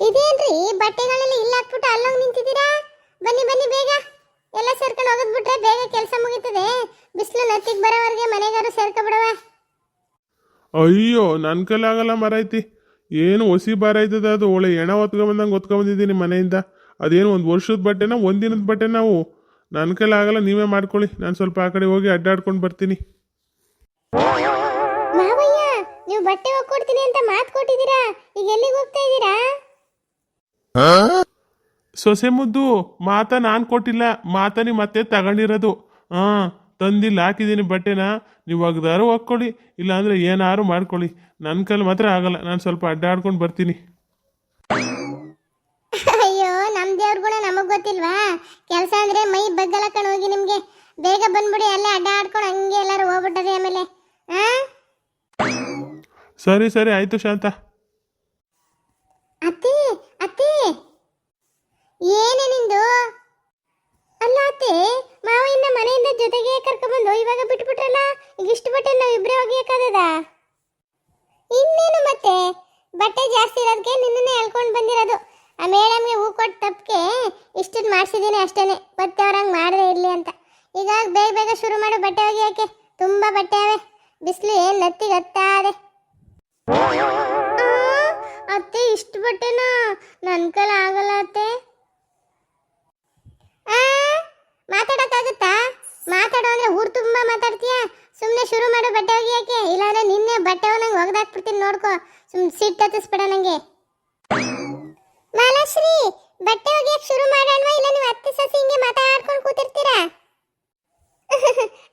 ಇದೇನ್ರಿ ಬಟ್ಟೆಗಳೆಲ್ಲ ಇಲ್ಲ ಹಾಕ್ಬಿಟ್ಟು ಅಲ್ಲೋಗಿ ನಿಂತಿದ್ದೀರಾ? ಬನ್ನಿ ಬನ್ನಿ ಬೇಗ ಎಲ್ಲ ಸೇರ್ಕೊಂಡು ಹೋಗದ್ಬಿಟ್ರೆ ಬೇಗ ಕೆಲಸ ಮುಗೀತದೆ. ಬಿಸಿಲು ನತ್ತಿಗೆ ಬರೋವರೆಗೆ ಮನೆಗಾರು ಸೇರ್ಕೊಬಿಡವ. ಅಯ್ಯೋ ನನ್ನ ಕೈಲಾಗಲ್ಲ ಮರೈತಿ. ಏನು ಹೊಸಿ ಭಾರ ಆಯ್ತದ ಅದು. ಒಳ್ಳೆ ಎಣ ಹೊತ್ಕೊಂಬಂದಂಗೆ ಹೊತ್ಕೊಂಬಂದಿದ್ದೀನಿ ಮನೆಯಿಂದ. ಅದೇನು ಒಂದು ವರ್ಷದ ಬಟ್ಟೆನ ಒಂದಿನದ ಬಟ್ಟೆ ನಾವು ನನ್ನ ಕೈಲಾಗಲ್ಲ. ನೀವೇ ಮಾಡ್ಕೊಳ್ಳಿ. ನಾನು ಸ್ವಲ್ಪ ಆ ಕಡೆ ಹೋಗಿ ಅಡ್ಡಾಡ್ಕೊಂಡು ಬರ್ತೀನಿ. ಮಾವಯ್ಯ, ನೀವು ಬಟ್ಟೆ ಒಕ್ಕೊಡ್ತೀನಿ ಅಂತ ಮಾತು ಕೊಟ್ಟಿದ್ದೀರಾ, ಈಗ ಎಲ್ಲಿಗೆ ಹೋಗ್ತಾ ಇದ್ದೀರಾ? ಸೊಸೆ ಮುದ್ದು ಮಾತಾ ನಾನು ಕೊಟ್ಟಿಲ್ಲ, ಮಾತಾ ನೀವು ಮತ್ತೆ ತಗೊಂಡಿರೋದು. ಹಾಂ, ತಂದಿಲ್ಲ, ಹಾಕಿದ್ದೀನಿ ಬಟ್ಟೆನ. ನೀವು ಒಗ್ದಾರು ಒಕ್ಕೊಳ್ಳಿ, ಇಲ್ಲಾಂದರೆ ಏನಾರು ಮಾಡ್ಕೊಳ್ಳಿ. ನನ್ನ ಕೈಲಿ ಮಾತ್ರ ಆಗಲ್ಲ. ನಾನು ಸ್ವಲ್ಪ ಅಡ್ಡಾಡ್ಕೊಂಡು ಬರ್ತೀನಿ. ಅಯ್ಯೋ, ನಮ್ಮ ದೇವ್ರ ಗುಣ ನಮಗೆ ಗೊತ್ತಿಲ್ವಾ? ಕೆಲಸ ಅಂದರೆ ಮೈ ಬಗ್ಗಲಕ್ಕಣ ಹೋಗಿ ನಿಮಗೆ. ಬೇಗ ಬಂದ್ಬಿಡಿ, ಅಲ್ಲೇ ಅಡ್ಡ ಆಡ್ಕೊಂಡು ಹಂಗೆ ಎಲ್ಲರೂ ಹೋಗ್ಬಿಟ್ಟದೆ ಆಮೇಲೆ. ಸರಿ ಸರಿ ಆಯಿತು ಶಾಂತ. ಅತ್ತಿ ಅತ್ತಿ, ಏನೇ ನಿಂದು? ಅಲ್ಲ ಅತ್ತೆ, ಮಾವಯ್ಯನ ಮನೆಯಿಂದ ಜೊತೆಗೆ ಕರ್ಕೊಂಡ್ಬಂದು ಇವಾಗ ಬಿಟ್ಬಿಟ್ರಲ್ಲ. ಈಗ ಇಷ್ಟು ಬಟ್ಟೆ ನಾವು ಇಬ್ಬರೇ ಒಗಿಯಕ್ಕಾಗದ? ಇನ್ನೇನು ಮತ್ತೆ, ಬಟ್ಟೆ ಜಾಸ್ತಿ ಇರೋದಕ್ಕೆ ನಿನ್ನನ್ನೇ ಹೇಳ್ಕೊಂಡು ಬಂದಿರೋದು. ಆ ಮೇಡಮ್ಗೆ ಹೂ ಕೊಟ್ಟು ತಪ್ಪಕ್ಕೆ ಇಷ್ಟದ್ದು ಮಾಡಿಸಿದ್ದೀನಿ ಅಷ್ಟೇ. ಮತ್ತೆ ಅವ್ರಂಗೆ ಮಾಡದೇ ಇರಲಿ ಅಂತ. ಈಗ ಬೇಗ ಬೇಗ ಶುರು ಮಾಡು ಬಟ್ಟೆ ಒಗಿಯೋಕ್ಕೆ. ತುಂಬ ಬಟ್ಟೆ ಅವೆ, ಬಿಸಿಲು ಏನು ನತ್ತಿಗೆ ಹತ್ತಾದೆ. ಅತ್ತೆ, ಇಷ್ಟು ಬಟ್ಟೆನಾ? ನನ್ನ ಕೈಲಿ ಆಗಲ್ಲ ಅತ್ತೆ. ಮಾತಾಡೋಕ್ಕಾಗುತ್ತಾ? ಮಾತಾಡೋ ಅಂದ್ರೆ ಊರು ತುಂಬ ಮಾತಾಡ್ತೀಯಾ? ಸುಮ್ಮನೆ ಶುರು ಮಾಡು ಬಟ್ಟೆ ಒಗಿಯೋಕ್ಕೆ, ಇಲ್ಲಾಂದ್ರೆ ನಿನ್ನೆ ಬಟ್ಟೆ ನಂಗೆ ಒಗ್ದಾಕ್ಬಿಡ್ತೀನಿ ನೋಡ್ಕೊ. ಸುಮ್ಮನೆ ಸಿಟ್ಟು ಹತ್ತಿಸ್ಬೇಡ ನನಗೆ. ಮಾಲಾಶ್ರೀ, ಬಟ್ಟೆ ಒಗಿಯಕ್ಕೆ ಶುರು ಮಾಡೋಣವಾ? ಇಲ್ಲ ನೀವು ಅತ್ತೆ ಸಸಿ ಹಿಂಗೆ ಮಾತಾಡ್ಕೊಂಡು ಕೂತಿರ್ತೀರಾ?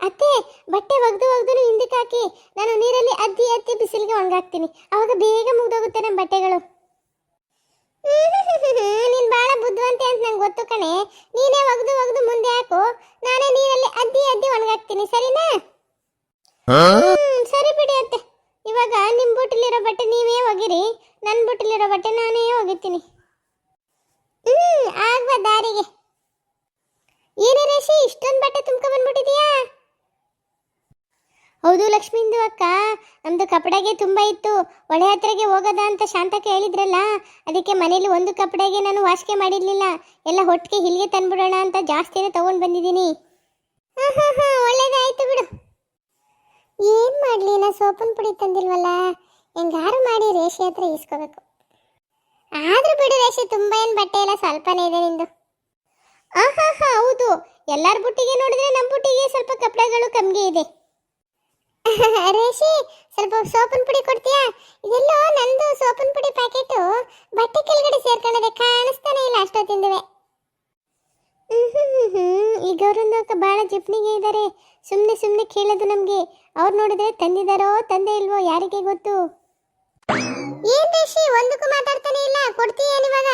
ಅತ್ತೆ, ಬಟ್ಟೆ ಒಗ್ದು ಹಿಂದಕ್ಕೆ ಹಾಕಿ ನಾನು ನೀರಲ್ಲಿ ಅದ್ದಿ ಅದ್ದಿ ಬಿಸಿಲಿಗೆ ಒಣಗಾಕ್ತೀನಿ. ಅವಾಗ ಬೇಗ ಮುಗ್ದೋಗುತ್ತೆ ನಮ್ಮ ಬಟ್ಟೆಗಳು. ನೀನು ಭಾಳ ಬುದ್ಧಿವಂತೆ ಅಂತ ನಂಗೆ ಗೊತ್ತು ಕಣೆ. ನೀನೇ ಒಗ್ದು ಮುಂದೆ ಹಾಕು, ನಾನೇ ನೀರಲ್ಲಿ ಅದ್ದಿ ಅದ್ದಿ ಒಣಗಾಕ್ತೀನಿ, ಸರಿನಾ? ಸರಿ ಬಿಡಿ ಅತ್ತೆ. ಇವಾಗ ನಿಮ್ಮ ಬುಟ್ಟಲಿರೋ ಬಟ್ಟೆ ನೀವೇ ಒಗಿರಿ, ನನ್ನ ಬುಟ್ಟಲಿರೋ ಬಟ್ಟೆ ನಾನೇ ಒಗಿತೀನಿ. ಆಗ್ಬಾ ದಾರಿಗೆ. ಏನೇ ರೇಷಿ, ಇಷ್ಟೊಂದು ಬಟ್ಟೆ ತುಂಬ್ಕೊ ಬಂದ್ಬಿಟ್ಟಿದೀಯಾ? ಹೌದು ಲಕ್ಷ್ಮಿಂದು ಅಕ್ಕ, ನಮ್ದು ಕಪಡೆಗೆ ತುಂಬ ಇತ್ತು. ಒಳೆ ಹತ್ರಗೆ ಹೋಗೋದ ಅಂತ ಶಾಂತಕ್ಕೆ ಹೇಳಿದ್ರಲ್ಲ, ಅದಕ್ಕೆ ಮನೇಲಿ ಒಂದು ಕಪಡೆಗೆ ನಾನು ವಾಶಿಗೆ ಮಾಡಿರಲಿಲ್ಲ. ಎಲ್ಲ ಹೊಟ್ಟಿಗೆ ಇಲ್ಲಿಗೆ ತಂದ್ಬಿಡೋಣ ಅಂತ ಜಾಸ್ತಿನೇ ತಗೊಂಡು ಬಂದಿದ್ದೀನಿ. ಒಳ್ಳೇದಾಯ್ತು ಬಿಡು. ಏನು ಮಾಡಲಿ, ನಾ ಸೋಪನ್ ಪುಡಿ ತಂದಿಲ್ವಲ್ಲ, ಹೆಂಗಾರು ಮಾಡಿ ರೇಷಿ ಹತ್ರ ಈಸ್ಕೋಬೇಕು. ಆದ್ರೂ ಬಿಡು ರೇಷಿ, ತುಂಬ ಏನು ಬಟ್ಟೆ ಎಲ್ಲ ಸ್ವಲ್ಪನೇ ಇದೆ ನಿಂದು. ಹೌದು, ಎಲ್ಲರ ಬುಟ್ಟಿಗೆ ನೋಡಿದ್ರೆ ನಮ್ಮ ಬುಟ್ಟಿಗೆ ಸ್ವಲ್ಪ ಕಪಡೆಗಳು ಕಮ್ಮಿ ಇದೆ. ರೇಷಿ, ಸ್ವಲ್ಪ ಸೋಪನ್ ಪುಡಿ ಕೊಡ್ತೀಯಾ? ಇದೆಲ್ಲೋ ನಂದು ಸೋಪನ್ ಪುಡಿ ಪ್ಯಾಕೆಟು ಬಟ್ಟೆ ಕೆಳಗಡೆ ಸೇರ್ಕೊಂಡಿದೆ, ಕಾಣಿಸ್ತಾನೆ ಇಲ್ಲ ಅಷ್ಟೊತ್ತಿಂದವೆ. ಈಗ ಅವರೊಂದು ಭಾಳ ಜಿಪ್ನಿಗೆ ಇದ್ದಾರೆ. ಸುಮ್ಮನೆ ಕೇಳೋದು ನಮಗೆ. ಅವ್ರು ನೋಡಿದ್ರೆ ತಂದಿದ್ದಾರೋ ತಂದೆ ಇಲ್ವೋ ಯಾರಿಗೆ ಗೊತ್ತು. ಏನ್ ರೇಷಿ, ಒಂದಕ್ಕೂ ಮಾತಾಡ್ತಾನೆ ಇಲ್ಲ, ಕೊಡ್ತೀಯೇನಿವಾಗ?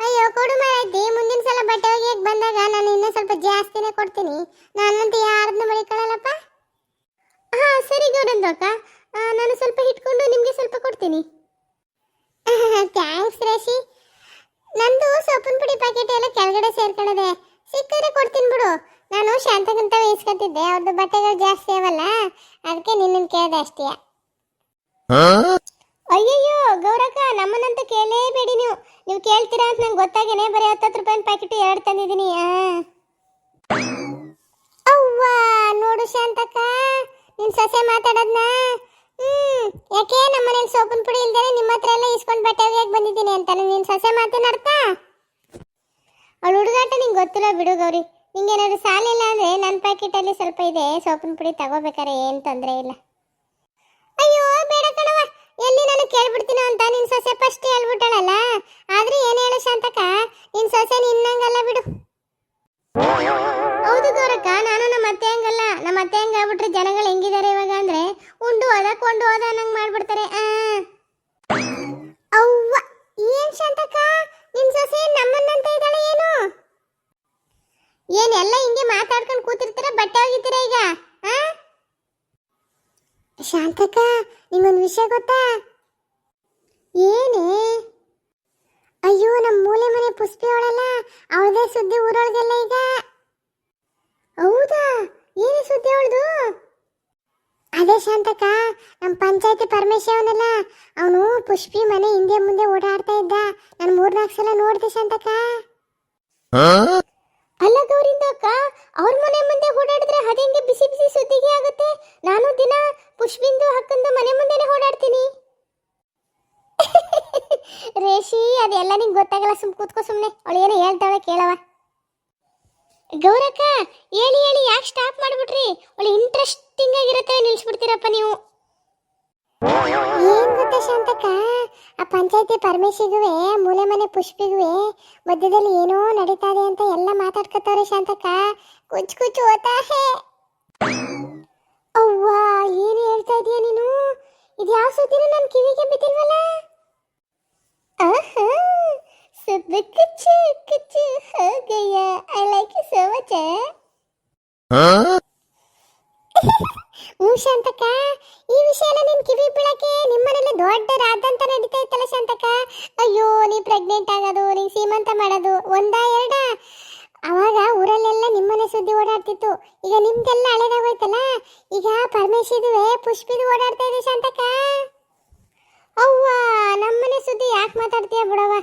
ಅಯ್ಯೋ ಕೊಡು ಮಾರೈತಿ, ಮುಂದಿನ ಸಲ ಬಟ್ಟೆ ಒಗಿಯಕ್ಕೆ ಬಂದಾಗ ನಾನು ಇನ್ನೂ ಸ್ವಲ್ಪ ಜಾಸ್ತಿನೇ ಕೊಡ್ತೀನಿ. ನಾನಂತೂ ಯಾರನ್ನ ಬಳಿಕೊಳ್ಳಲ್ಲಪ್ಪ. ಸರಿ ಗೌರಂದು ಅಕ್ಕ, ನಾನು ಸ್ವಲ್ಪ ಇಟ್ಕೊಂಡು ನಿಮಗೆ ಸ್ವಲ್ಪ ಕೊಡ್ತೀನಿ. ಥ್ಯಾಂಕ್ಸ್ ರೇಷಿ. ನಂದು ಸೊಪ್ಪಿನ ಪುಡಿ ಪ್ಯಾಕೆಟ್ ಎಲ್ಲ ಕೆಳಗಡೆ ಸೇರ್ಕೊಂಡಿದೆ, ಸಿಕ್ಕಿದ್ರೆ ಕೊಡ್ತೀನಿ ಬಿಡು. ನಾನು ಶಾಂತಕ್ಕಂತ ಇಸ್ಕೊತಿದ್ದೆ, ಅವ್ರದ್ದು ಬಟ್ಟೆಗಳು ಜಾಸ್ತಿ ಅವಲ್ಲ, ಅದಕ್ಕೆ ನಿನ್ನನ್ನು ಕೇಳಿದೆ ಅಷ್ಟೇ. ಅಯ್ಯಯ್ಯೋ ಗೌರಕ್ಕ, ನಮ್ಮನ್ನಂತೂ ಕೇಳಲೇಬೇಡಿ ನೀವು. ನೀವು ಕೇಳ್ತೀರಾ ಅಂತ ನಂಗೆ ಗೊತ್ತಾಗೇನೆ ಬರೀ 10 ರೂಪಾಯಿನ ಪ್ಯಾಕೆಟ್ 2 ತಂದಿದ್ದೀನಿ. ಅವ್ವ ನೋಡು ಶಾಂತಕ್ಕ, ನಿನ್ ಸೊಸೆ ಮಾತಾಡೋದ್ನ. ಯಾಕೆ ನಮ್ಮನೇಲಿ ಸೋಪಿನ ಪುಡಿ ಇಲ್ದೇನೆ ನಿಮ್ಮ ಹತ್ರ ಎಲ್ಲ ಇಸ್ಕೊಂಡು ಬಟ್ಟೆ ಒಗೆಯಕ್ಕೆ ಬಂದಿದ್ದೀನಿ ಅಂತ ನಿನ್ ಸೊಸೆ ಮಾತಿನ ಅರ್ಥ? ಅವಳು ಹುಡುಗಾಟ ನಿಂಗೆ ಗೊತ್ತಿಲ್ಲ ಬಿಡು ಗೌರಿ. ನಿಂಗೇನಾದ್ರು ಸಾಲಿಲ್ಲ ಅಂದ್ರೆ ನನ್ನ ಪ್ಯಾಕೆಟಲ್ಲಿ ಸ್ವಲ್ಪ ಇದೆ, ಸೋಪಿನ ಪುಡಿ ತಗೋಬೇಕಾರೆ ಏನು ತೊಂದರೆ ಇಲ್ಲ. ಅಯ್ಯೋ ಬೇಡ ಕಣವ, ಎಲ್ಲಿ ನಾನು ಕೇಳ್ಬಿಡ್ತೀನೋ ಅಂತ ನಿನ್ ಸೊಸೆ ಫಸ್ಟ್ ಹೇಳ್ಬಿಟ್ಟಾಳಲ್ಲ. ಆದ್ರೆ ಏನು ಹೇಳು ಶಾಂತಕ್ಕ, ನಿನ್ ಸೊಸೆ ನಿನ್ನಂಗಲ್ಲ ಬಿಡು. ಹೌದು ಗೌರಕ್ಕ, ನಾನು ನಮ್ಮ ಅತ್ತೆ ಹಂಗಲ್ಲ. ನಮ್ಮ ಅತ್ತೆ ಹಂಗ ಆಗ್ಬಿಟ್ರೆ ಜನಗಳು ಹೆಂಗಿದ್ದಾರೆ ಇವಾಗ ಅಂದ್ರೆ ಉಂಡು ಹೋದ ನಂಗೆ ಮಾಡ್ಬಿಡ್ತಾರೆ. ಅವ್ವ ಏನ್ ಶಾಂತಕ್ಕ, ನಿನ್ ಸೊಸೆ ನಮ್ಮನ್ನಂತ ಇದ್ದಾಳೆ ಏನು? ಏನೆಲ್ಲ ಹಿಂಗೆ ಮಾತಾಡ್ಕೊಂಡು ಕೂತಿರ್ತೀರ, ಬಟ್ಟೆ ಒಗಿತೀರ ಈಗ? ಶಾಂತಕ್ಕ, ನಿಂಗೊಂದು ವಿಷಯ ಗೊತ್ತಾ? ಏನೇ? ಅಯ್ಯೋ, ನಮ್ಮ ಮೂಲೆ ಮನೆ ಪುಷ್ಪಿ ಅವಳಲ್ಲ, ಅವಳದೇ ಸುದ್ದಿ ಊರೊಳಗೆಲ್ಲ ಈಗ. ಹೌದಾ? ಏನು ಸುದ್ದಿ ಅವಳದು? ಅದೇ ಶಾಂತಕ್ಕ, ನಮ್ಮ ಪಂಚಾಯತಿ ಪರಮೇಶ್ವರನಲ್ಲ, ಅವನು ಪುಷ್ಪಿ ಮನೆ ಹಿಂದೆ ಮುಂದೆ ಓಡಾಡ್ತಾ ಇದ್ದ. ನಾನು 3-4 ಸಲ ನೋಡ್ದೆ ಶಾಂತಕ್ಕ. ಅಲ್ಲ ಗೌರಿಂದ ಅಕ್ಕ, ಅವ್ರ ಮನೆ ಮುಂದೆ ಓಡಾಡಿದ್ರೆ ಅದೇಂಗೆ ಬಿಸಿ ಬಿಸಿ ಸುದ್ದಿಗೆ ಆಗುತ್ತೆ? ನಾನು ದಿನ ಪುಷ್ಪಿಂದು ಹಕ್ಕಂದು ಮನೆ ಮುಂದೆನೆ ಓಡಾಡ್ತೀನಿ. ರೇಷಿ, ಅದೆಲ್ಲ ನಿಂಗೆ ಗೊತ್ತಾಗಲ್ಲ, ಕೂತ್ಕೋ ಸುಮ್ಮನೆ. ಅವಳು ಏನೋ ಹೇಳ್ತಾಳೆ ಕೇಳವ. ಗೌರಕ್ಕ, ಹೇಳಿ ಹೇಳಿ, ಯಾಕೆ ಸ್ಟಾಪ್ ಮಾಡಿಬಿಟ್ರಿ? ಒಳ್ಳೆ ಇಂಟ್ರೆಸ್ಟಿಂಗ್ ಆಗಿರುತ್ತೆ, ನಿಲ್ಸ್ಬಿಡ್ತೀರಪ್ಪ ನೀವು. ಏನ್ ಗೊತ್ತಾ ಶಾಂತಕ್ಕ, ಆ ಪಂಚಾಯತಿ ಪರಮೇಶಿಗುವೆ ಮೂಲೆ ಮನೆ ಪುಷ್ಪಿಗುವೆ ಮಧ್ಯದಲ್ಲಿ ಏನೋ ನಡೀತಾ ಇದೆ ಅಂತ ಎಲ್ಲ ಮಾತಾಡ್ಕೊತಾವ್ರೆ ಶಾಂತಕ್ಕ. ಕುಚ್ ಕುಚ್ ಹೋತಾ ಹೇ. ಅವ್ವಾ, ಏನು ಹೇಳ್ತಾ ಇದೀಯ ನೀನು? ಇದು ಯಾವ ಸುದ್ದಿನೂ ನನ್ನ ಕಿವಿಗೆ ಬಿದ್ದಿಲ್ವಲ್ಲ. ಆಹಾ, सब कुछ कुछ हो गया. I like you so much. Shantakka, ಈ ವಿಷಯ ಎಲ್ಲ ನಿನ್ ಕಿವಿ ಬೀಳಕ್ಕೆ ನಿಮ್ಮನೇಲಿ ದೊಡ್ಡ ರಾದಂತ ನಡೀತಾ ಇತ್ತಲ್ಲ ಶಾಂತಕ್ಕ. ಅಯ್ಯೋ, ನೀ ಪ್ರೆಗ್ನೆಂಟ್ ಆಗೋದು, ನೀ ಸೀಮಂತ ಮಾಡೋದು ಒಂದಾ ಎರಡ? ಅವಾಗ ಊರಲ್ಲೆಲ್ಲ ನಿಮ್ಮನೆ ಸುದ್ದಿ ಓಡಾಡ್ತಿತ್ತು. ಈಗ ನಿಮ್ದೆಲ್ಲ ಹಳೇದಾಗೋಯ್ತಲ್ಲ. ಈಗ ಪರಮೇಶಿದುವೆ ಪುಷ್ಪಿದು ಓಡಾಡ್ತಾ ಇದೆ ಶಾಂತಕ್ಕ. ಅವ್ವ, ನಮ್ಮನೆ ಸುದ್ದಿ ಯಾಕೆ ಮಾತಾಡ್ತೀಯ ಬಿಡವ.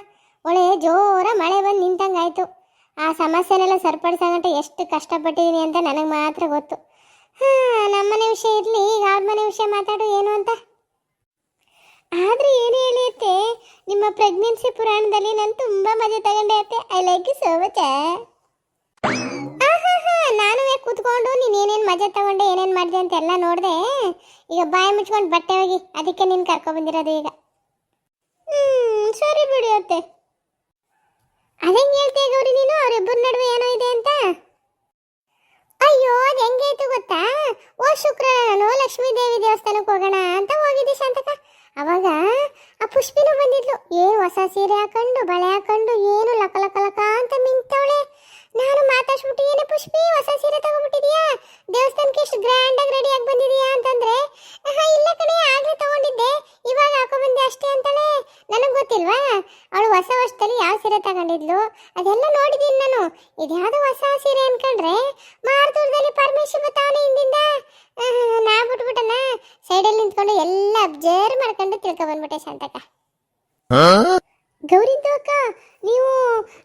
ಒಳ್ಳೆ ಜೋರ ಮಳೆ ಬಂದು ನಿಂತಂಗಾಯ್ತು. ಆ ಸಮಸ್ಯೆನೆಲ್ಲ ಸರಿಪಡಿಸೋಗಂಟ ಎಷ್ಟು ಕಷ್ಟಪಟ್ಟಿದ್ದೀನಿ ಅಂತ ನನಗೆ ಮಾತ್ರ ಗೊತ್ತು. ನಮ್ಮನೆ ವಿಷಯ ಇರಲಿ, ಈಗ ಅವ್ರ ಮನೆ ವಿಷಯ ಮಾತಾಡು ಏನು ಅಂತ. ಆದರೆ ಏನು ಹೇಳಿಯುತ್ತೆ, ನಿಮ್ಮ ಪ್ರೆಗ್ನೆನ್ಸಿ ಪುರಾಣದಲ್ಲಿ ನಾನು ತುಂಬ ಮಜಾ ತಗೊಂಡೆ ಅತ್ತೆ. I like you so much. ನಾನುವೇ ಕೂತ್ಕೊಂಡು ನೀನು ಏನೇನು ಮಜಾ ತಗೊಂಡೆ, ಏನೇನು ಮಾಡಿದೆ ಅಂತ ಎಲ್ಲ ನೋಡಿದೆ. ಈಗ ಬಾಯಿ ಮುಚ್ಕೊಂಡು ಬಟ್ಟೆ ಹೋಗಿ, ಅದಕ್ಕೆ ನೀನು ಕರ್ಕೊಬಂದಿರೋದು ಈಗ. ಸರಿ ಬಿಡಿ ಅತ್ತೆ. ಅದಂಗೆ ಹೇಳ್ತೀಯ ಗೌರಿ ನೀನು, ಅವರಿಬ್ಬರ ನಡುವೆ ಏನೋ ಇದೆ ಅಂತ? ಅಯ್ಯೋ, ಅದು ಹೆಂಗಾಯ್ತು ಗೊತ್ತಾ? ಶುಕ್ರವಾರ ನಾನು ಲಕ್ಷ್ಮೀ ದೇವಿ ದೇವಸ್ಥಾನಕ್ಕೆ ಹೋಗೋಣ ಅಂತ ಹೋಗಿದ್ದೆ ಶಾಂತಕ. ಅವಾಗ ಆ ಪುಷ್ಪಿನೂ ಬಂದಿದ್ಲು. ಏನು ಹೊಸ ಸೀರೆ ಹಾಕೊಂಡು, ಬಳೆ ಹಾಕೊಂಡು, ಏನು ಲಕ ಲಕ ಲಕ ಅಂತ ಮಿಂತವಳೆ. ನಾನು ಮಾತಾಡ್ಸ್ಬಿಟ್ಟು, ಏನೇ ಪುಷ್ಪಿ, ಹೊಸ ಸೀರೆ ತಗೊಂಡ್ಬಿಟ್ಟಿದ್ಯಾ? ದೇವಸ್ಥಾನಕ್ಕೆ ಎಷ್ಟು ಗ್ರ್ಯಾಂಡ್ ಆಗಿ ರೆಡಿ ಆಗಿ ಬಂದಿದೀಯಾ ಅಂತಂದ್ರೆ, ಇಲ್ಲ ಕಣೆ, ಆಗ್ಲೇ ತಗೊಂಡಿದ್ದೆ, ಇವಾಗ ಹಾಕೋ ಬಂದೆ ಅಷ್ಟೇ ಅಂತಾಳೆ. ನನಗೆ ಗೊತ್ತಿಲ್ವಾ ಅವಳು ಹೊಸ ವರ್ಷದಲ್ಲಿ ಯಾವ ಸೀರೆ ತಗೊಂಡಿದ್ಲು? ಅದೆಲ್ಲ ನೋಡಿದ್ದೀನಿ ನಾನು. ಇದ್ಯಾವುದೋ ಹೊಸ ಸೀರೆ ಅನ್ಕೊಂಡ್ರೆ ಮಾರ್ದೂರದಲ್ಲಿ ಪರಮೇಶ್ವರ ತಾನೇ ಹಿಂದಿಂದ. ನಾ ಬಿಟ್ಬಿಟ್ಟನ ಸೈಡಲ್ಲಿ ನಿಂತ್ಕೊಂಡು ಎಲ್ಲ ಅಬ್ಸರ್ವ್ ಮಾಡ್ಕೊಂಡು ತಿಳ್ಕೊ ಬಂದ್ಬಿಟ್ಟೆ ಶಾಂತಕ. ಗೌರಿದ್ದು ಅಕ್ಕ, ನೀವು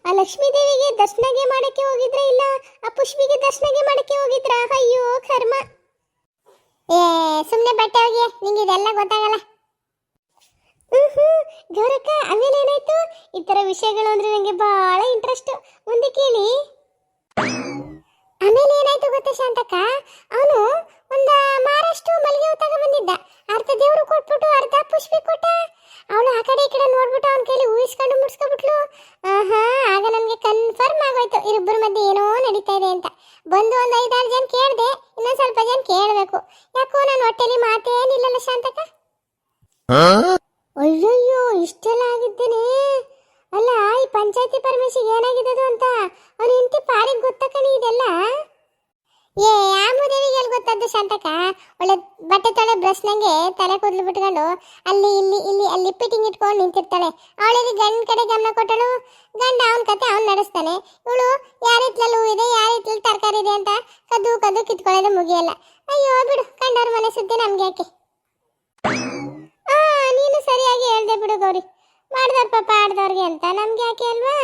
ಆ ಲಕ್ಷ್ಮೀ ದೇವಿಗೆ ದರ್ಶನಗೆ ಮಾಡಕ್ಕೆ ಹೋಗಿದ್ರ, ಇಲ್ಲ ಆ ಪುಷ್ಪಿಗೆ ದರ್ಶನಗೆ ಮಾಡಕ್ಕೆ ಹೋಗಿದ್ರ? ಅಯ್ಯೋ ಕರ್ಮ. ಸುಮ್ಮನೆ ಬಟ್ಟೆ ಹೋಗಿ, ನಿಂಗೆ ಇದೆಲ್ಲ ಗೊತ್ತಾಗಲ್ಲ. ಗೌರಕ್ಕ, ಆಮೇಲೆ ಏನಾಯ್ತು? ಈ ಥರ ವಿಷಯಗಳು ಅಂದ್ರೆ ನನಗೆ ಬಹಳ ಇಂಟ್ರೆಸ್ಟ್. ಮುಂದೆ ಕೇಳಿ. ಆಮೇಲೆ ಏನಾಯ್ತು ಗೊತ್ತಾ ಶಾಂತಕ್ಕ, ಅವನು ಒಂದು ಮಾರಷ್ಟು ಮಲ್ಲಿಗೆ ಹೂ ತಗೊಂಡ್ಬಂದಿದ್ದ. ಅರ್ಧ ದೇವ್ರು ಕೊಟ್ಬಿಟ್ಟು ಅರ್ಧ ಪುಷ್ಪಿ ಕೊಟ್ಟ. ಅವಳು ಆ ಕಡೆ ಈ ಕಡೆ ನೋಡ್ಬಿಟ್ಟು ಅವನ ಕೈಲಿ ಊಹಿಸ್ಕೊಂಡು ಮುಡ್ಸ್ಕೊಬಿಟ್ಲು. ಆಗ ನನಗೆ ಕನ್ಫರ್ಮ್ ಆಗೋಯ್ತು ಇವರಿಬ್ಬರ ಮಧ್ಯೆ ಏನೋ ನಡೀತಾ ಇದೆ ಅಂತ. ಬಂದು ಒಂದು 5-6 ಜನ ಕೇಳಿದೆ, ಇನ್ನೊಂದು ಸ್ವಲ್ಪ ಜನ ಕೇಳಬೇಕು. ಯಾಕೋ ನಾನು ಹೊಟ್ಟೆಲಿ ಮಾತೇನಿಲ್ಲಲ್ಲ ಶಾಂತಕ್ಕ. ಅಯ್ಯಯ್ಯೋ, ಇಷ್ಟೆಲ್ಲ ಆಗಿದ್ದೇನೆ. ಅಲ್ಲ, ಈ ಪಂಚಾಯತಿ ಪರಮೇಶಿಗೆ ಏನಾಗಿದ್ದು ಅಂತ ಅವನ ಹೆಂಡತಿ ಪಾರಿಗೆ ಗೊತ್ತಕ್ಕಣಿ ಇದೆಲ್ಲ. ಆ ಮುದೇವಿಗೆ ಎಲ್ಲಿ ಗೊತ್ತದ್ದು ಶಾಂತಕ್ಕ? ಒಳ್ಳೆ ಬಟ್ಟೆ ತೊಳೆ ಬ್ರಷ್ ನಂಗೆ ತಲೆ ಕೂದಲು ಬಿಟ್ಕೊಂಡು ಅಲ್ಲಿ ಇಲ್ಲಿ ಇಲ್ಲಿ ಅಲ್ಲಿ ಪಿಟಿಂಗ್ ಇಟ್ಕೊಂಡು ನಿಂತಿರ್ತಾಳೆ. ಅವಳಿಗೆ ಗಂಡ ಕಡೆ ಗಮನ ಕೊಟ್ಟಳು. ಗಂಡ ಅವನ ಕತೆ ಅವ್ನು ನಡೆಸ್ತಾನೆ. ಇವಳು ಯಾರ ಹಿತ್ಲಲ್ಲಿ ಹೂ ಇದೆ, ಯಾರ ಹಿತ್ಲಲ್ಲಿ ತರಕಾರಿ ಇದೆ ಅಂತ ಕದ್ದು ಕದ್ದು ಕಿತ್ಕೊಳ್ಳೋದು ಮುಗಿಯಲ್ಲ. ಅಯ್ಯೋ ಬಿಡು, ಕಂಡವ್ರ ಮನೆ ಸುದ್ದಿ ನಮ್ಗೆ ಯಾಕೆ? ನೀನು ಸರಿಯಾಗಿ ಹೇಳ್ದೆ ಬಿಡು ಗೌರಿ. ಮಾಡ್ದವ್ರ ಪಾಪ ಆಡ್ದವ್ರಿಗೆ ಅಂತ ನಮ್ಗೆ ಯಾಕೆ ಅಲ್ವಾ?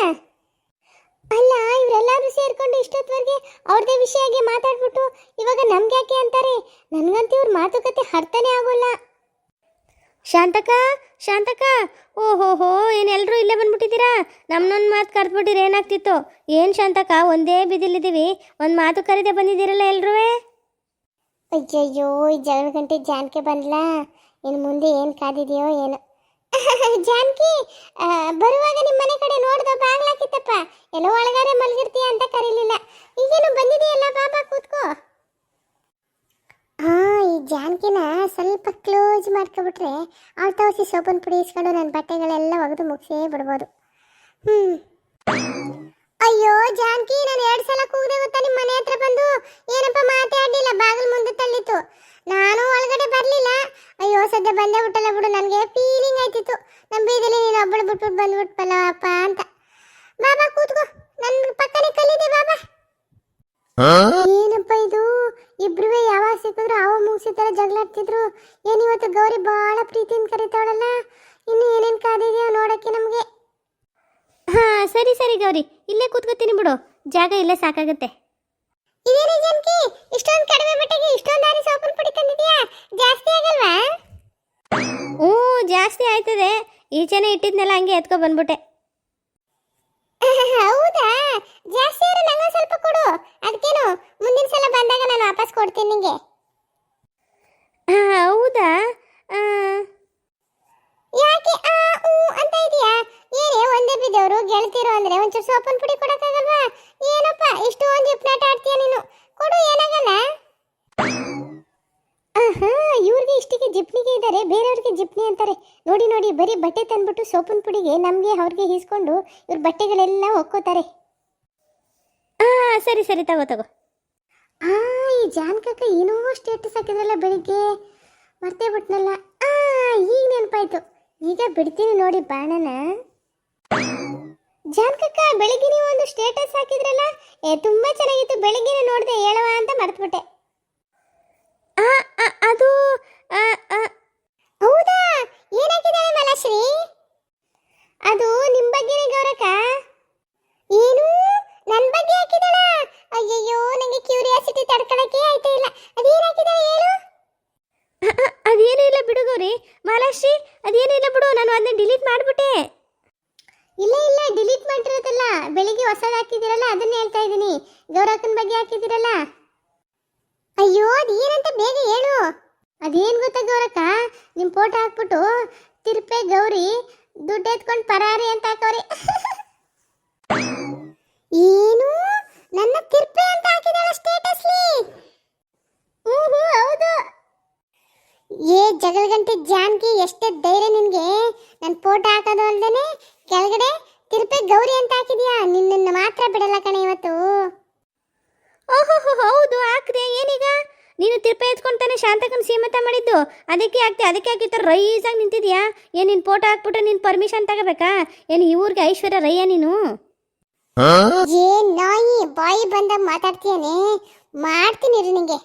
ಅಲ್ಲ, ಇವರೆಲ್ಲರೂ ಸೇರ್ಕೊಂಡು ಇಷ್ಟೊತ್ತವರೆಗೆ ಅವ್ರದೇ ವಿಷಯಕ್ಕೆ ಮಾತಾಡ್ಬಿಟ್ಟು ಇವಾಗ ನಮ್ಗೆ ಯಾಕೆ ಅಂತಾರೆ? ನನಗಂತೂ ಇವ್ರ ಮಾತುಕತೆ ಅರ್ಥನೇ ಆಗೋಲ್ಲ. ಶಾಂತಕ, ಶಾಂತಕ, ಓಹೋಹೋ, ಏನೆಲ್ಲರೂ ಇಲ್ಲೇ ಬಂದ್ಬಿಟ್ಟಿದ್ದೀರಾ? ನಮ್ಮನ್ನೊಂದು ಮಾತು ಕರೆದ್ಬಿಟ್ಟಿದ್ರೆ ಏನಾಗ್ತಿತ್ತು? ಏನು ಶಾಂತಕ, ಒಂದೇ ಬಿದಿಲಿದ್ದೀವಿ, ಒಂದು ಮಾತು ಕರೀದೆ ಬಂದಿದ್ದೀರಲ್ಲ ಎಲ್ಲರೂ? ಅಯ್ಯಯ್ಯೋ, ಈ ಜಗಳ ಗಂಟೆ ಜಾನ್ಕೆ ಬಂದ್ಲಾ? ಇನ್ನು ಮುಂದೆ ಏನು ಕಾದಿದೆಯೋ ಏನು. ಜಾನ್ಕಿ, ಬರುವಾಗ ನಿಮ್ಮ ಮನೆ ಕಡೆ ನೋಡ್ದ ಬಾಗ್ಲಾಕಿತ್ತಪ್ಪ. ಎಲ್ಲೋ ಒಳಗಾರೆ ಮಲಗಿರ್ತೀಯ ಅಂತ ಕರೀಲಿಲ್ಲ. ಈಗೇನು ಬಂದಿದೆಯಲ್ಲ, ಬಾಬಾ ಕೂತ್ಕೋ. ಈ ಜಾನ್ಕಿನ ಸ್ವಲ್ಪ ಕ್ಲೋಸ್ ಮಾಡ್ಕೊಬಿಟ್ರೆ ಅವಳು ತವಸಿ ಸೋಪನ್ ಪುಡಿ ಇಸ್ಕೊಂಡು ನನ್ನ ಬಟ್ಟೆಗಳೆಲ್ಲ ಒಗೆದು ಮುಗಿಸೇ ಬಿಡ್ಬೋದು. ಅಯ್ಯೋ ಜಾನ್ಕಿ, ನಾನು 2 ಸಲ ಕೂಗದೆ ಗೊತ್ತಾ ನಿಮ್ಮ ಮನೆ ಹತ್ರ ಬಂದು? ಏನಪ್ಪ ಮಾತಾಡಲಿಲ್ಲ, ಬಾಗಿಲು ಮುಂದೆ ತಳ್ಳಿತ್ತು. ನಾನು ಒಳಗಡೆ ಬರಲಿಲ್ಲ. ಅಯ್ಯೋ, ಸದ್ಯ ಬಂದೇ ಬಿಟ್ಟಲ್ಲ ಬಿಡು. ನನಗೆ ಫೀಲಿಂಗ್ ಆಯ್ತಿತ್ತು, ನಮ್ಮ ಬೀದಿಲಿ ನೀನು ಒಬ್ಬಳು ಬಿಟ್ಬಿಟ್ಟು ಬಂದ್ಬಿಟ್ಪಲ್ಲಪ್ಪ ಅಂತ. ಬಾಬಾ ಕೂತ್ಕೋ, ನನ್ನ ಪಕ್ಕನೇ ಕಲ್ಲಿದೆ ಬಾಬಾ. ಏನಪ್ಪ ಇದು, ಇಬ್ರುವೆ ಯಾವಾಗ ಸಿಕ್ಕಿದ್ರು ಅವ ಮುಗಿಸಿತರ ಜಗಳಾಡ್ತಿದ್ರು. ಏನಿವತ್ತು ಗೌರಿ ಬಹಳ ಪ್ರೀತಿಯಿಂದ ಕರಿತಾವಳಲ್ಲ, ಇನ್ನು ಏನೇನ್ ಕಾದಿದೆಯೋ ನೋಡಕ್ಕೆ ನಮ್ಗೆ. ಹಾ ಸರಿ ಸರಿ ಗೌರಿ, ಇಲ್ಲೇ ಕೂತ್ಕೋತೀನಿ ಬಿಡು, ಜಾಗ ಇಲ್ಲೇ ಸಾಕಾಗತ್ತೆ. ಇದೇನೇ ಜನಕಿ, ಇಷ್ಟೊಂದು ಕಡಿಮೆ ಬಟ್ಟೆಗೆ ಇಷ್ಟೊಂದು ದಾರಿ ಸೋಪನ್ ಪುಡಿ ತಂದಿದ್ಯಾ, ಜಾಸ್ತಿ ಆಗಲ್ವಾ? ಹ್ಞೂ ಜಾಸ್ತಿ ಆಯ್ತದೆ, ಈಚೆನೆ ಇಟ್ಟಿದ್ನೆಲ್ಲ ಹಂಗೆ ಎತ್ಕೊ ಬಂದ್ಬಿಟ್ಟೆ. ಹೌದಾ, ಜಾಸ್ತಿ ಆದ್ರೆ ನಂಗೆ ಸ್ವಲ್ಪ ಕೊಡು, ಅದಕ್ಕೇನು ಮುಂದಿನ ಸಲ ಬಂದಾಗ ನಾನು ವಾಪಸ್ ಕೊಡ್ತೀನಿ ನಿಂಗೆ. ಹೌದಾ? ಯಾಕೆ ಅಂತ ಇದೀಯಾ? ಏನೇ ಒಂದೇ ಬಿದ್ದವರು ಗೆಳತಿರು ಅಂದ್ರೆ ಒಂಚೂರು ಸೋಪನ್ ಪುಡಿ ಕೊಡಕ್ಕಾಗಲ್ವಾ? ಏನಪ್ಪ ಇಷ್ಟೊಂದು ಉಪನಾಟ ಆಡ್ತೀಯ ನೀನು, ಕೊಡು ಏನಾಗಲ್ಲ. ಇವ್ರಿಗೆ ಇಷ್ಟಿಗೆ ಜಿಪ್ನಿಗೆ ಇದ್ದಾರೆ, ಬೇರೆಯವ್ರಿಗೆ ಜಿಪ್ನಿ ಅಂತಾರೆ. ನೋಡಿ ನೋಡಿ, ಬರೀ ಬಟ್ಟೆ ತಂದ್ಬಿಟ್ಟು ಸೋಪನ್ ಪುಡಿಗೆ ನಮಗೆ ಅವ್ರಿಗೆ ಈಸ್ಕೊಂಡು ಇವ್ರ ಬಟ್ಟೆಗಳೆಲ್ಲ ಒಕ್ಕೋತಾರೆ. ಸರಿ ಸರಿ ತಗೋ ತಗೋ. ಈ ಜಾನ್ಕಕ್ಕ ಏನೋ ಸ್ಟೇಟಸ್ ಹಾಕಿದ್ರಲ್ಲ ಬೆಳಿಗ್ಗೆ, ಮರ್ತೇ ಬಿಟ್ನಲ್ಲ. ಈಗ ನೆನಪಾಯ್ತು, ಈಗ ಬಿಡ್ತೀನಿ ನೋಡಿ ಬಾಣನ. ಜಾನ್ಕಕ್ಕ ಬೆಳಿಗ್ಗೆ ನೀವು ಒಂದು ಸ್ಟೇಟಸ್ ಹಾಕಿದ್ರಲ್ಲ, ತುಂಬಾ ಚೆನ್ನಾಗಿತ್ತು, ಬೆಳಿಗ್ಗೆ ನೋಡಿದೆ ಹೇಳವ ಅಂತ ಮರ್ತ್ಬಿಟ್ಟೆ. ಅದು ಹೌದಾ, ಏನಾಗಿದ್ದಾಳೆ ಮಲಾಶ್ರೀ? ಅದು ನಿಮ್ ಬಗ್ಗೆನೇ ಗೌರಕ್ಕ. ಏನು ನನ್ ಬಗ್ಗೆ ಹಾಕಿದಾಳ? ಅಯ್ಯಯ್ಯೋ, ನಂಗೆ ಕ್ಯೂರಿಯಾಸಿಟಿ ತಡ್ಕೊಳಕ್ಕೆ ಆಯ್ತಾ ಇಲ್ಲ. ಅದೇನಾಕಿದಾಳೆ ಹೇಳು? ಅದೇನೂ ಇಲ್ಲ ಬಿಡು ಗೌರಿ. ಮಾಲಾಶ್ರೀ ಅದೇನೂ ಇಲ್ಲ ಬಿಡು, ನಾನು ಅದನ್ನ ಡಿಲೀಟ್ ಮಾಡಿಬಿಟ್ಟೆ. ಇಲ್ಲ ಇಲ್ಲ, ಡಿಲೀಟ್ ಮಾಡಿರೋದಲ್ಲ, ಬೆಳಿಗ್ಗೆ ಹೊಸದು ಹಾಕಿದಿರಲ್ಲ ಅದನ್ನ ಹೇಳ್ತಾ ಇದ್ದೀನಿ. ಗೌರಕ್ಕನ ಬಗ್ಗೆ ಹಾಕಿದಿರಲ್ಲ. ಅಯ್ಯೋ, ಅದೇನಂತ ಬೇಗ ಹೇಳು. ಅದೇನ್ ಗೊತ್ತಾ ಗೌರಕ್ಕ, ನಿಮ್ ಫೋಟೋ ಹಾಕ್ಬಿಟ್ಟು ತಿರ್ಪೆ ಗೌರಿ ದುಡ್ಡು ಎತ್ಕೊಂಡು ಪರಾರಿ ಅಂತ ಹಾಕವ್ರಿ. ಏನು, ನನ್ನ ತಿರ್ಪೆ ಅಂತ ಹಾಕಿದಾಳ ಸ್ಟೇಟಸ್ಲಿ? ಹೌದು. ಏ ಜಗಳಗಂಟೆ ಜಾನ್ಕಿ, ಎಷ್ಟೇ ಧೈರ್ಯ ನಿನ್ಗೆ? ನನ್ನ ಫೋಟೋ ಹಾಕೋದು ಅಲ್ದೇನೆ ಕೆಳಗಡೆ ತಿರ್ಪೆ ಗೌರಿ ಅಂತ ಹಾಕಿದ್ಯಾ? ನಿನ್ನನ್ನು ಮಾತ್ರ ಬಿಡಲ್ಲ ಕಣೆ ಇವತ್ತು. ಓಹೋ ಹೌದು, ಹಾಕ್ದೆ. ಏನೀಗ ನೀನು ತಿರ್ಪೆ ಎತ್ಕೊಂತಾನೆ ಶಾಂತಕನ ಸೀಮಂತ ಮಾಡಿದ್ದು, ಅದಕ್ಕೆ ಹಾಕಿ ಥರ ರೈಸಾಗಿ ನಿಂತಿದ್ಯಾ? ಏನು ನಿನ್ನ ಫೋಟೋ ಹಾಕ್ಬಿಟ್ರೆ ನೀನು ಪರ್ಮಿಷನ್ ತಗೋಬೇಕಾ? ಏನು ಈ ಊರಿಗೆ ಐಶ್ವರ್ಯ ರಯ್ಯ ನೀನು? ಏ ನಾಯಿ, ಬಾಯಿ ಬಂದ ಮಾತಾಡ್ತೀಯನೆ, ಮಾಡ್ತೀನಿ ನಿನಗೆ.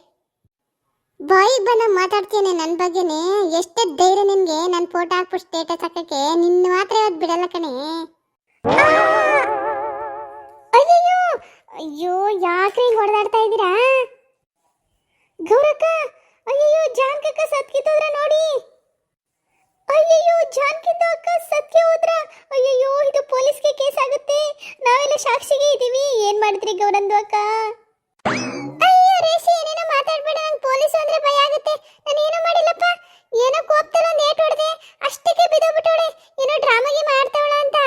ಬಾಯಿ ಬಂದ ಮಾತಾಡ್ತೀಯನೆ ನನ್ನ ಬಗ್ಗೆನೆ. ಎಷ್ಟೇ ಧೈರ್ಯ ನಿನ್ಗೆ ನನ್ನ ಫೋಟೋ ಹಾಕ್ಬಿಟ್ಟು ಸ್ಟೇಟಸ್ ಹಾಕಕ್ಕೆ? ನಿನ್ನ ಮಾತ್ರ ಇವತ್ತು ಬಿಡಲ್ಲ ಕಣೆ. ಅಯ್ಯೋ ಅಯ್ಯೋ, ಯಾಕ್ರಿ ಹಿಂಗೆ ಹೊಡೆದಾಡ್ತಾ ಇದ್ದೀರಾ ಗೌರಕ್ಕ? ಅಯ್ಯಯ್ಯೋ, ಜಾನ್ಕಕ್ಕ ಸತ್ಕಿತ್ತೋದ್ರ ನೋಡಿ. ಅಯ್ಯಯ್ಯೋ, ಜಾನ್ಕಿದ್ದು ಅಕ್ಕ ಸತ್ಯ ಹೋದ್ರ? ಅಯ್ಯಯ್ಯೋ, ಇದು ಪೊಲೀಸ್ಗೆ ಕೇಸ್ ಆಗುತ್ತೆ, ನಾವೆಲ್ಲ ಸಾಕ್ಷಿಗೆ ಇದ್ದೀವಿ. ಏನ್ ಮಾಡಿದ್ರಿ ಗೌರಂದು ಅಕ್ಕ? ಅಯ್ಯೋ ರೇಷಿ, ಏನೇನೋ ಮಾತಾಡ್ಬೇಡ, ನಂಗೆ ಪೊಲೀಸ್ ಅಂದ್ರೆ ಭಯ ಆಗುತ್ತೆ. ನಾನು ಏನೋ ಮಾಡಿಲ್ಲಪ್ಪ, ಏನೋ ಕೋಪದಲ್ಲಿ ಒಂದು ಏಟ್ ಹೊಡೆದೆ, ಅಷ್ಟಕ್ಕೆ ಬಿದ್ದೋಗ್ಬಿಟ್ಟವಳೆ. ಏನೋ ಡ್ರಾಮಾಗಿ ಮಾಡ್ತಾವಳ ಅಂತ.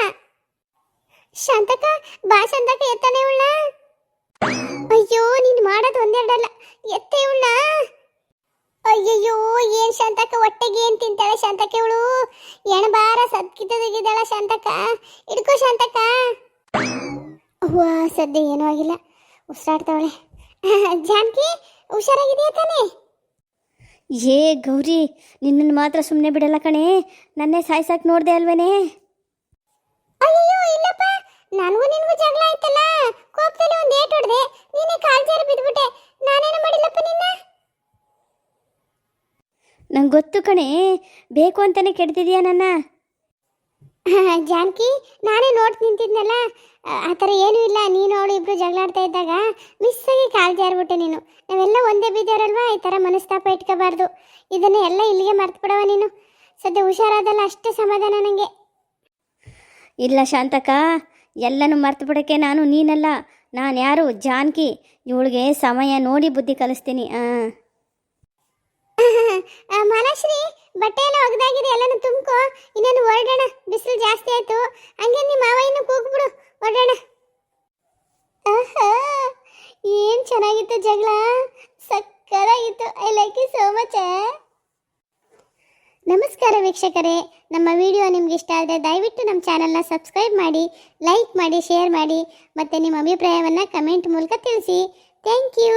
ಶಾಂತಕ ಬಾ, ಶಾಂತಕ ಎತ್ತಾನೆ ಉಳ್ಳ. ಅಯ್ಯೋ, ನೀನು ಮಾಡೋದು ಒಂದೆರಡಲ್ಲ, ಎತ್ತೆ ಉಳ್ಳ. ಅಯ್ಯಯ್ಯೋ, ಏನ್ ಶಾಂತಕ, ಹೊಟ್ಟೆಗೆ ಏನ್ ತಿಂತಾಳೆ ಶಾಂತಕ ಇವಳು? ಎಣಬಾರ ಸತ್ಕಿದ್ದಗಿದ್ದಾಳ ಶಾಂತಕ. ಹಿಡ್ಕೋ ಶಾಂತಕ. ಅವ್ವಾ, ಸದ್ಯ ಏನೂ ಆಗಿಲ್ಲ, ಉಸಿರಾಡ್ತಾವಳೆ. ಜಾನ್ಕಿ ಹುಷಾರಾಗಿದೆಯಾ ತಾನೇ? ಏ ಗೌರಿ, ನಿನ್ನನ್ನು ಮಾತ್ರ ಸುಮ್ಮನೆ ಬಿಡಲ್ಲ ಕಣೆ, ನನ್ನೇ ಸಾಯ್ಸಕ್ಕೆ ನೋಡ್ದೆ ಅಲ್ವೇನೆ? ಅಯ್ಯೋ ಇಲ್ಲಪ್ಪ, ನನಗೂ ನಿನಗೂ ಜಗಳ ಆಯ್ತಲ್ಲ, ಕೋಪದಲ್ಲಿ ಒಂದು ಏಟ್ ಹೊಡೆದೆ, ನೀನೇ ಕಾಲ್ ಜಾರಿ ಬಿದ್ಬಿಟ್ಟೆ. ನಾನೇನು ಮಾಡಿಲ್ಲಪ್ಪ ನಿನ್ನ. ನಂಗೆ ಗೊತ್ತು ಕಣೆ, ಬೇಕು ಅಂತಾನೆ ಕೆಡ್ತಿದ್ಯಾ ನನ್ನ. ಜಾನ್ಕಿ, ನಾನೇ ನೋಡ್ ನಿಂತಿದ್ನಲ್ಲ, ಆ ಥರ ಏನೂ ಇಲ್ಲ. ನೀನು ಅವಳು ಇಬ್ರು ಜಗಳಾಡ್ತಾ ಇದ್ದಾಗ ಮಿಸ್ಸಾಗಿ ಕಾಲ್ ಜಾರ್ಬಿಟ್ಟೆ ನೀನು. ನಾವೆಲ್ಲ ಒಂದೇ ಬಿದ್ದವರಲ್ವಾ, ಈ ಥರ ಮನಸ್ತಾಪ ಇಟ್ಕೋಬಾರ್ದು. ಇದನ್ನೇ ಎಲ್ಲ ಇಲ್ಲಿಗೆ ಮರ್ತು ಬಿಡವ ನೀನು. ಸದ್ಯ ಹುಷಾರಾದಲ್ಲ, ಅಷ್ಟೇ ಸಮಾಧಾನ ನನಗೆ. ಇಲ್ಲ ಶಾಂತಕ, ಎಲ್ಲನೂ ಮರ್ತು ಬಿಡೋಕ್ಕೆ ನಾನು ನೀನಲ್ಲ. ನಾನು ಯಾರು? ಜಾನ್ಕಿ. ಇವಳಿಗೆ ಸಮಯ ನೋಡಿ ಬುದ್ಧಿ ಕಲಿಸ್ತೀನಿ. ಮಾಲಾಶ್ರೀ, ಬಟ್ಟೆ ಎಲ್ಲ ಒಗ್ದಾಗಿದೆ, ಎಲ್ಲನೂ ತುಂಬ್ಕೋ. ಇನ್ನೇನು ಹೊರಡೋಣ, ಬಿಸಿಲು ಜಾಸ್ತಿ ಆಯ್ತು. ಹಂಗೆ ನಿಮ್ಮ ಮಾವ ಇನ್ನು ಕೂಗ್ಬಿಡು, ಹೊರಡೋಣ. ಏನ್ ಚೆನ್ನಾಗಿತ್ತು ಜಗಳ, ಸಕ್ಕತ್ತಾಗಿತ್ತು. I like you so much. ನಮಸ್ಕಾರ ವೀಕ್ಷಕರೇ, ನಮ್ಮ ವಿಡಿಯೋ ನಿಮ್ಗೆ ಇಷ್ಟ ಆದರೆ ದಯವಿಟ್ಟು ನಮ್ಮ ಚಾನಲ್ನ ಸಬ್ಸ್ಕ್ರೈಬ್ ಮಾಡಿ, ಲೈಕ್ ಮಾಡಿ, ಶೇರ್ ಮಾಡಿ, ಮತ್ತು ನಿಮ್ಮ ಅಭಿಪ್ರಾಯವನ್ನು ಕಮೆಂಟ್ ಮೂಲಕ ತಿಳಿಸಿ. Thank you.